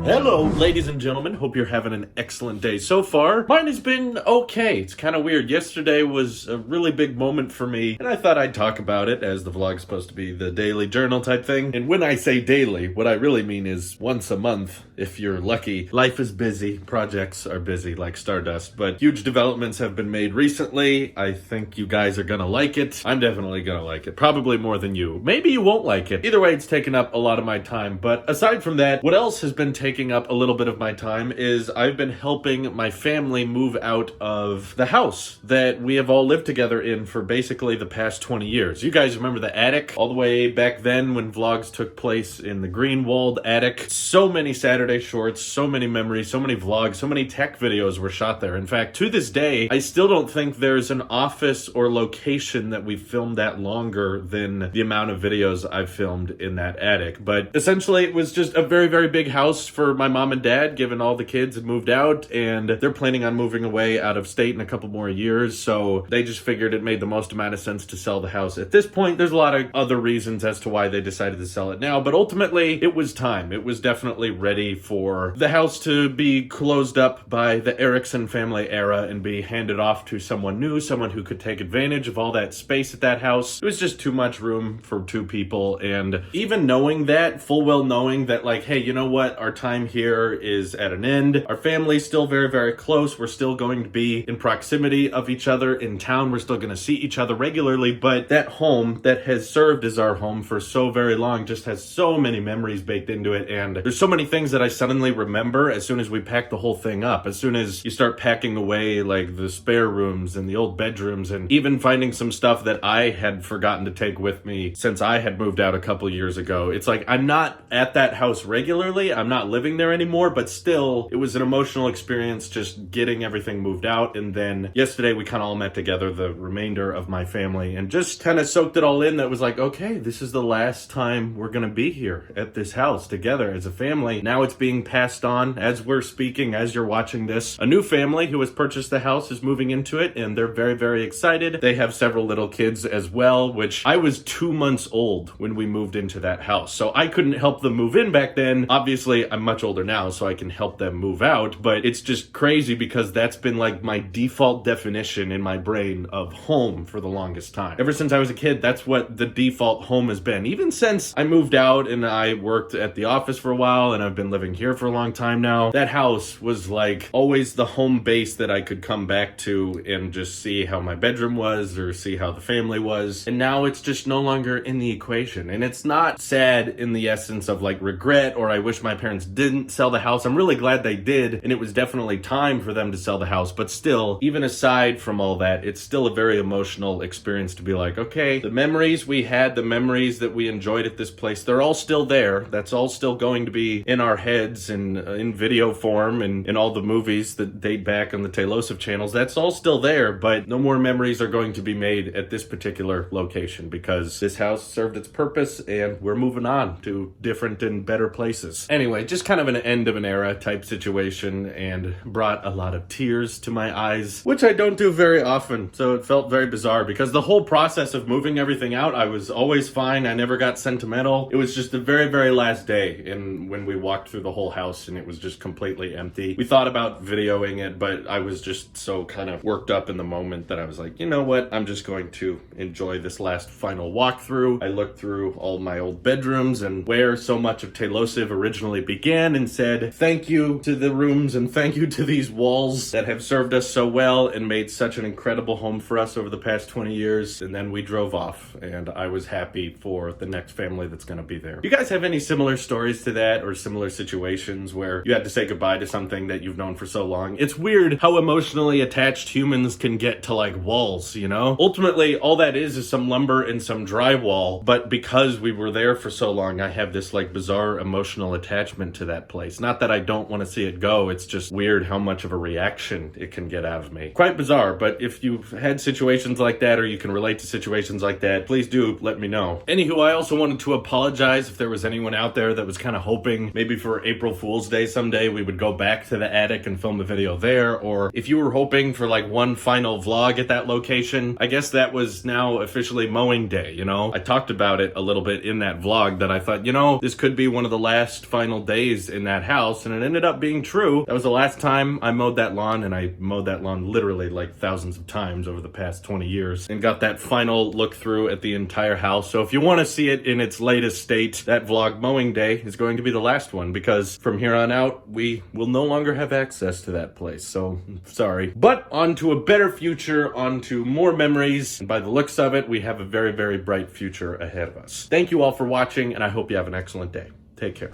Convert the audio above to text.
Hello, ladies and gentlemen. Hope you're having an excellent day so far. Mine has been okay. It's kind of weird. Yesterday was a really big moment for me, and I thought I'd talk about it, as the vlog's supposed to be the daily journal type thing. And when I say daily, what I really mean is once a month, if you're lucky. Life is busy. Projects are busy like Stardust, but huge developments have been made recently. I think you guys are gonna like it. I'm definitely gonna like it. Probably more than you. Maybe you won't like it. Either way, it's taken up a lot of my time. But aside from that, what else has been taking up a little bit of my time is I've been helping my family move out of the house that we have all lived together in for basically the past 20 years. You guys remember the attic all the way back then when vlogs took place in the green-walled attic? So many Saturday shorts, so many memories, so many vlogs, so many tech videos were shot there. In fact, to this day, I still don't think there's an office or location that we've filmed that longer than the amount of videos I've filmed in that attic. But essentially, it was just a very, very big house for my mom and dad, given all the kids had moved out, and they're planning on moving away out of state in a couple more years, so they just figured it made the most amount of sense to sell the house. At this point, there's a lot of other reasons as to why they decided to sell it now, but ultimately, it was time. It was definitely ready for the house to be closed up by the Erickson family era and be handed off to someone new, someone who could take advantage of all that space at that house. It was just too much room for two people, and even knowing that, full well knowing that, like, hey, you know what, our time here is at an end. Our family's still very, very close. We're still going to be in proximity of each other in town. We're still going to see each other regularly, but that home that has served as our home for so very long just has so many memories baked into it, and there's so many things that I suddenly remember as soon as we pack the whole thing up. As soon as you start packing away like the spare rooms and the old bedrooms, and even finding some stuff that I had forgotten to take with me since I had moved out a couple years ago. It's like I'm not at that house regularly. I'm not living there anymore, but still, it was an emotional experience just getting everything moved out. And then yesterday we kind of all met together, the remainder of my family, and just kind of soaked it all in. That was like, okay, this is the last time we're gonna be here at this house together as a family. Now it's being passed on as we're speaking, as you're watching this. A new family who has purchased the house is moving into it, and they're very, very excited. They have several little kids as well, which I was 2 months old when we moved into that house, so I couldn't help them move in back then. Obviously, I'm much older now, so I can help them move out, but it's just crazy because that's been like my default definition in my brain of home for the longest time. Ever since I was a kid, that's what the default home has been. Even since I moved out and I worked at the office for a while and I've been living here for a long time now, that house was like always the home base that I could come back to and just see how my bedroom was or see how the family was. And now it's just no longer in the equation. And it's not sad in the essence of like regret or I wish my parents didn't sell the house. I'm really glad they did, and it was definitely time for them to sell the house, but still, even aside from all that, it's still a very emotional experience to be like, okay, the memories we had, the memories that we enjoyed at this place, they're all still there. That's all still going to be in our heads and in video form and in all the movies that date back on the Tailosive channels. That's all still there, but no more memories are going to be made at this particular location because this house served its purpose and we're moving on to different and better places. Anyway, just kind of an end of an era type situation, and brought a lot of tears to my eyes, which I don't do very often, so it felt very bizarre because the whole process of moving everything out, I was always fine. I never got sentimental. It was just the very, very last day, and when we walked through the whole house and it was just completely empty. We thought about videoing it, but I was just so kind of worked up in the moment that I was like, you know what, I'm just going to enjoy this last final walkthrough. I looked through all my old bedrooms and where so much of Tailosive originally began and said, thank you to the rooms and thank you to these walls that have served us so well and made such an incredible home for us over the past 20 years. And then we drove off, and I was happy for the next family that's going to be there. You guys have any similar stories to that or similar situations where you had to say goodbye to something that you've known for so long? It's weird how emotionally attached humans can get to like walls, you know? Ultimately, all that is some lumber and some drywall, but because we were there for so long, I have this like bizarre emotional attachment to that place. Not that I don't want to see it go, it's just weird how much of a reaction it can get out of me. Quite bizarre, but if you've had situations like that or you can relate to situations like that, please do let me know. Anywho, I also wanted to apologize if there was anyone out there that was kind of hoping maybe for April Fool's Day someday we would go back to the attic and film a video there, or if you were hoping for like one final vlog at that location, I guess that was now officially mowing day, you know? I talked about it a little bit in that vlog that I thought, you know, this could be one of the last final days days in that house, and it ended up being true. That was the last time I mowed that lawn, and I mowed that lawn literally like thousands of times over the past 20 years, and got that final look through at the entire house. So if you want to see it in its latest state, that vlog mowing day is going to be the last one, because from here on out, we will no longer have access to that place. So, sorry. But on to a better future, on to more memories, and by the looks of it, we have a very, very bright future ahead of us. Thank you all for watching, and I hope you have an excellent day. Take care.